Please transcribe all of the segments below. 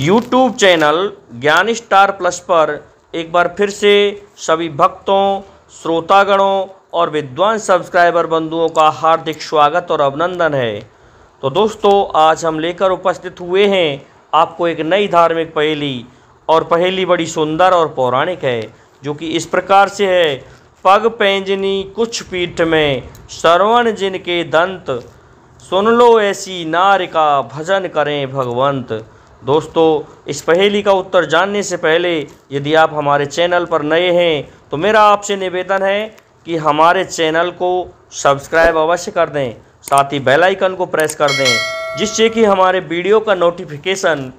YouTube channel ज्ञान star plus पर एक बार फिर से सभी भक्तों, श्रोतागणों और विद्वान सब्सक्राइबर बंधुओं का हार्दिक स्वागत और अभिनंदन है। तो दोस्तों, आज हम लेकर उपस्थित हुए हैं आपको एक नई धार्मिक पहेली, और पहेली बड़ी सुंदर और पौराणिक है, जो कि इस प्रकार से है। पग पैंजनी कुछ पीठ में, श्रवण जिनके दंत, सुन लो ऐसी नार का भजन करें भगवंत। दोस्तों, इस पहेली का उत्तर जानने से पहले यदि आप हमारे चैनल पर नए हैं तो मेरा आपसे निवेदन है कि हमारे चैनल को सब्सक्राइब अवश्य कर दें, साथ ही बेल आइकन को प्रेस कर दें, जिससे कि हमारे वीडियो का नोटिफिकेशन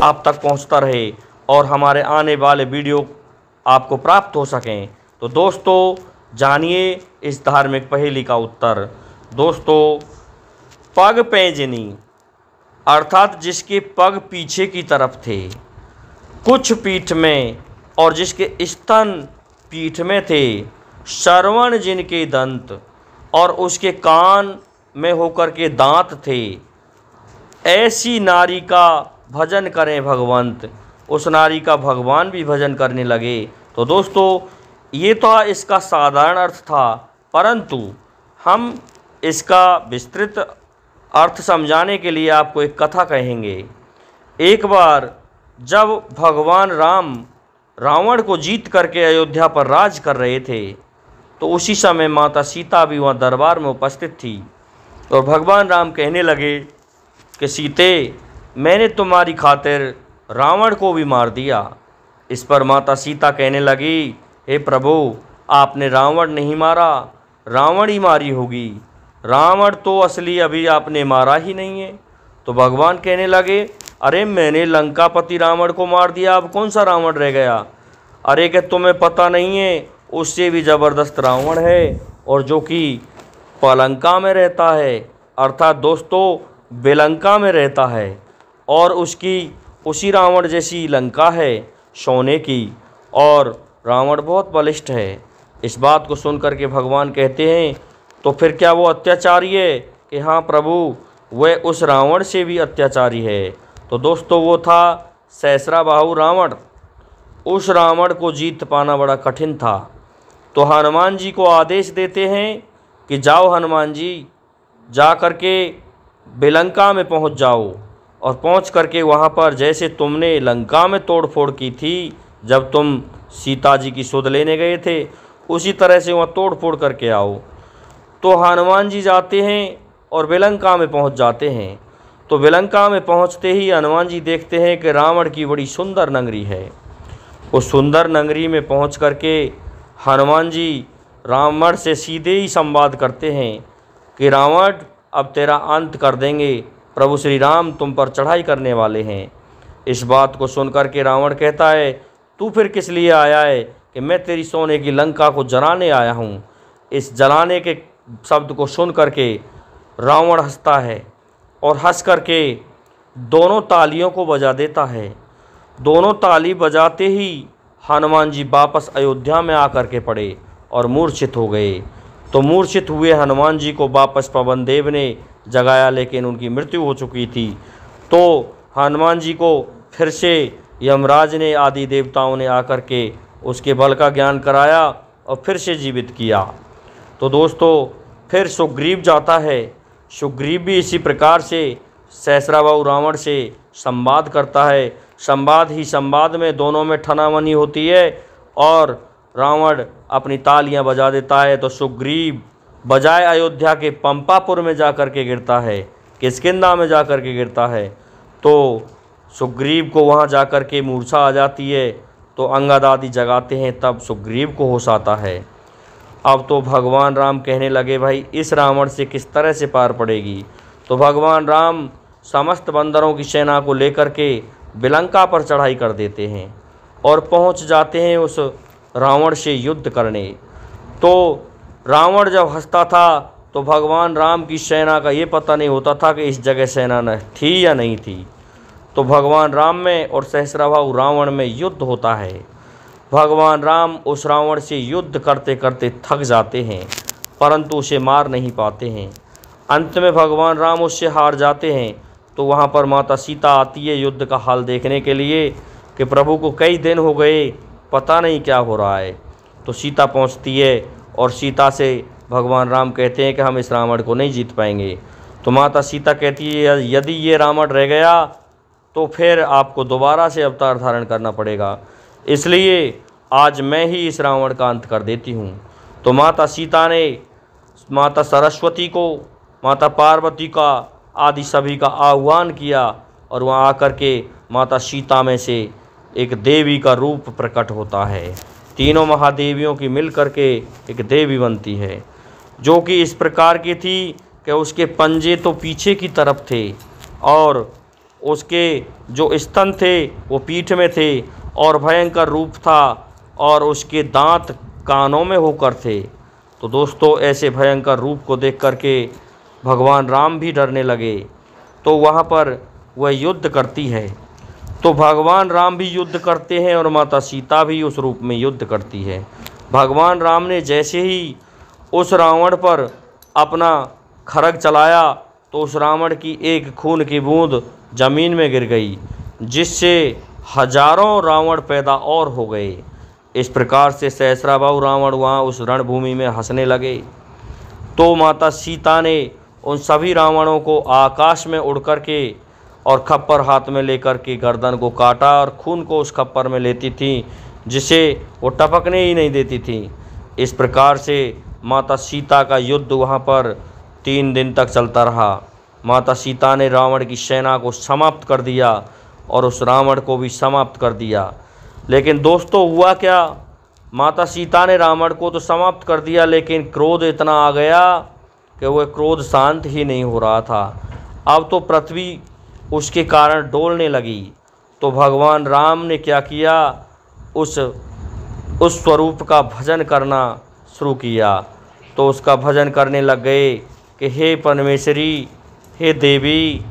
आप तक पहुंचता रहे और हमारे आने वाले वीडियो आपको प्राप्त हो सकें। तो दोस्तों, जानिए इस धार्मिक पहेली का उत्तर। दोस्तों, पग पैंजनी अर्थात जिसके पग पीछे की तरफ थे, कुछ पीठ में और जिसके स्तन पीठ में थे, श्रवण जिनके दंत और उसके कान में होकर के दांत थे, ऐसी नारी का भजन करें भगवंत। उस नारी का भगवान भी भजन करने लगे। तो दोस्तों, ये तो इसका साधारण अर्थ था, परंतु हम इसका विस्तृत अर्थ समझाने के लिए आपको एक कथा कहेंगे। एक बार जब भगवान राम रावण को जीत करके अयोध्या पर राज कर रहे थे, तो उसी समय माता सीता भी वहाँ दरबार में उपस्थित थी। और भगवान राम कहने लगे कि सीते, मैंने तुम्हारी खातिर रावण को भी मार दिया। इस पर माता सीता कहने लगी, हे प्रभु, आपने रावण नहीं मारा, रावण ही मारी होगी। रावण तो असली अभी आपने मारा ही नहीं है। तो भगवान कहने लगे, अरे मैंने लंकापति रावण को मार दिया, अब कौन सा रावण रह गया। अरे क्या तुम्हें पता नहीं है, उससे भी ज़बरदस्त रावण है, और जो कि पलंका में रहता है, अर्थात दोस्तों बेलंका में रहता है, और उसकी उसी रावण जैसी लंका है सोने की, और रावण बहुत बलिष्ठ है। इस बात को सुनकर के भगवान कहते हैं, तो फिर क्या वो अत्याचारी है? कि हाँ प्रभु, वह उस रावण से भी अत्याचारी है। तो दोस्तों, वो था सहस्राबाहु रावण। उस रावण को जीत पाना बड़ा कठिन था। तो हनुमान जी को आदेश देते हैं कि जाओ हनुमान जी, जा करके बेलंका में पहुंच जाओ, और पहुंच करके वहां पर जैसे तुमने लंका में तोड़ फोड़ की थी जब तुम सीता जी की सुध लेने गए थे, उसी तरह से वहाँ तोड़ फोड़ करके आओ। तो हनुमान जी जाते हैं और बेलंका में पहुंच जाते हैं। तो बेलंका में पहुंचते ही हनुमान जी देखते हैं कि रावण की बड़ी सुंदर नगरी है। उस सुंदर नगरी में पहुंच करके हनुमान जी रावण से सीधे ही संवाद करते हैं कि रावण, अब तेरा अंत कर देंगे, प्रभु श्री राम तुम पर चढ़ाई करने वाले हैं। इस बात को सुनकर के रावण कहता है, तू फिर किस लिए आया है? कि मैं तेरी सोने की लंका को जलाने आया हूँ। इस जलाने के शब्द को सुन करके रावण हंसता है, और हंस करके दोनों तालियों को बजा देता है। दोनों ताली बजाते ही हनुमान जी वापस अयोध्या में आकर के पड़े और मूर्छित हो गए। तो मूर्छित हुए हनुमान जी को वापस पवन देव ने जगाया, लेकिन उनकी मृत्यु हो चुकी थी। तो हनुमान जी को फिर से यमराज ने, आदि देवताओं ने आकर के उसके बल का ज्ञान कराया और फिर से जीवित किया। तो दोस्तों, फिर सुग्रीव जाता है। सुग्रीव भी इसी प्रकार से सहस्राबाहु रावण से संवाद करता है। संवाद ही संवाद में दोनों में ठनामनी होती है, और रावण अपनी तालियां बजा देता है। तो सुग्रीव बजाय अयोध्या के पंपापुर में जाकर के गिरता है, किष्किंधा में जाकर के गिरता है। तो सुग्रीव को वहां जाकर के मूर्छा आ जाती है। तो अंगद आदि जगाते हैं, तब सुग्रीव को होश आता है। अब तो भगवान राम कहने लगे, भाई इस रावण से किस तरह से पार पड़ेगी। तो भगवान राम समस्त बंदरों की सेना को लेकर के बेलंका पर चढ़ाई कर देते हैं और पहुंच जाते हैं उस रावण से युद्ध करने। तो रावण जब हंसता था तो भगवान राम की सेना का ये पता नहीं होता था कि इस जगह सेना न थी या नहीं थी। तो भगवान राम में और सहस्राबाहु रावण में युद्ध होता है। भगवान राम उस रावण से युद्ध करते करते थक जाते हैं, परंतु उसे मार नहीं पाते हैं। अंत में भगवान राम उससे हार जाते हैं। तो वहाँ पर माता सीता आती है युद्ध का हाल देखने के लिए कि प्रभु को कई दिन हो गए, पता नहीं क्या हो रहा है। तो सीता पहुँचती है और सीता से भगवान राम कहते हैं कि हम इस रावण को नहीं जीत पाएंगे। तो माता सीता कहती है यदि ये रावण रह गया तो फिर आपको दोबारा से अवतार धारण करना पड़ेगा, इसलिए आज मैं ही इस रावण का अंत कर देती हूँ। तो माता सीता ने माता सरस्वती को, माता पार्वती का आदि सभी का आह्वान किया और वहाँ आकर के माता सीता में से एक देवी का रूप प्रकट होता है। तीनों महादेवियों की मिल करके एक देवी बनती है, जो कि इस प्रकार की थी कि उसके पंजे तो पीछे की तरफ थे और उसके जो स्तन थे वो पीठ में थे और भयंकर रूप था और उसके दांत कानों में होकर थे। तो दोस्तों ऐसे भयंकर रूप को देख करके भगवान राम भी डरने लगे। तो वहाँ पर वह युद्ध करती है, तो भगवान राम भी युद्ध करते हैं और माता सीता भी उस रूप में युद्ध करती है। भगवान राम ने जैसे ही उस रावण पर अपना खड्ग चलाया तो उस रावण की एक खून की बूंद जमीन में गिर गई, जिससे हजारों रावण पैदा और हो गए। इस प्रकार से सहस्राबाहु रावण वहाँ उस रणभूमि में हंसने लगे। तो माता सीता ने उन सभी रावणों को आकाश में उड़ कर के और खप्पर हाथ में लेकर के गर्दन को काटा और खून को उस खप्पर में लेती थी, जिसे वो टपकने ही नहीं देती थी। इस प्रकार से माता सीता का युद्ध वहाँ पर 3 दिन तक चलता रहा। माता सीता ने रावण की सेना को समाप्त कर दिया और उस रावण को भी समाप्त कर दिया। लेकिन दोस्तों हुआ क्या, माता सीता ने रावण को तो समाप्त कर दिया, लेकिन क्रोध इतना आ गया कि वह क्रोध शांत ही नहीं हो रहा था। अब तो पृथ्वी उसके कारण डोलने लगी। तो भगवान राम ने क्या किया, उस स्वरूप का भजन करना शुरू किया। तो उसका भजन करने लग गए कि हे परमेश्वरी, हे देवी,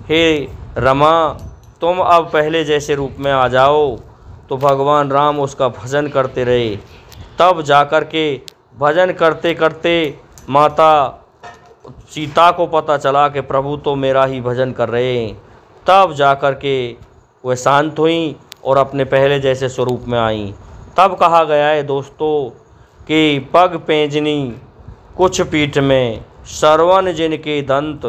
हे रमा, तुम अब पहले जैसे रूप में आ जाओ। तो भगवान राम उसका भजन करते रहे। तब जाकर के भजन करते करते माता सीता को पता चला कि प्रभु तो मेरा ही भजन कर रहे हैं। तब जाकर के वह शांत हुई और अपने पहले जैसे स्वरूप में आई। तब कहा गया है दोस्तों कि पग पेंजनी कुछ पीठ में, श्रवण जिनके दंत,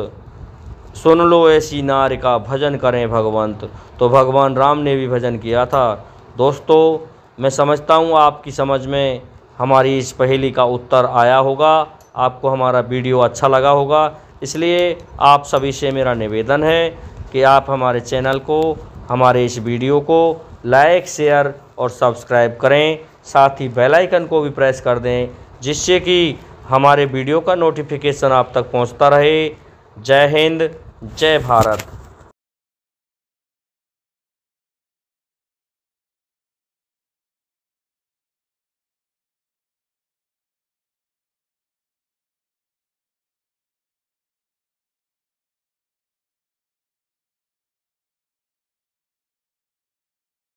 सुन लो ऐसी नार का भजन करें भगवंत। तो भगवान राम ने भी भजन किया था। दोस्तों मैं समझता हूँ आपकी समझ में हमारी इस पहेली का उत्तर आया होगा, आपको हमारा वीडियो अच्छा लगा होगा। इसलिए आप सभी से मेरा निवेदन है कि आप हमारे चैनल को, हमारे इस वीडियो को लाइक, शेयर और सब्सक्राइब करें। साथ ही बेल आइकन को भी प्रेस कर दें, जिससे कि हमारे वीडियो का नोटिफिकेशन आप तक पहुंचता रहे। जय हिंद, जय भारत।